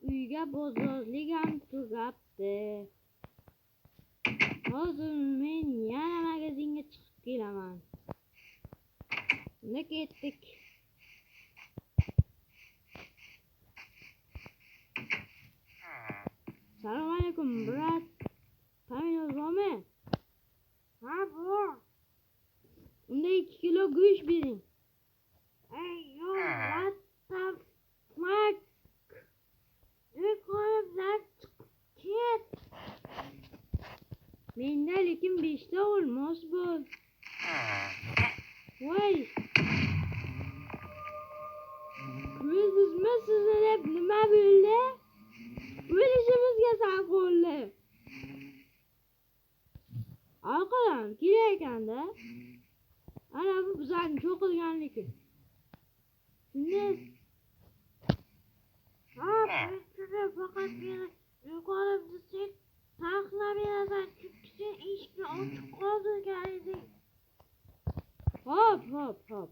uyga bozorlik ham tugabdi. Hozir men yana magazinga chiqib kelaman. Unda ketdik. Assalomu alaykum, brat. Ta'minot bormi? Ha, bor. Unda 2 kilo go'sht bering. Ey, yo, what the fuck? Yuqoridan chiqib ket. Menda lekin 5 ta olmos bor. Voy. Ko'rdingizmi sizni deb nima bo'ldi? O'lishimizga sabab bo'ldi. Arqadan kelar ekanda. Ana bu bizlarni cho'qilganligi. Shunday. Ha, birinchida faqat meni yuqori desak, taxlab berasan, chunki sen eshikni ochiq qoldirgan eding. Hop.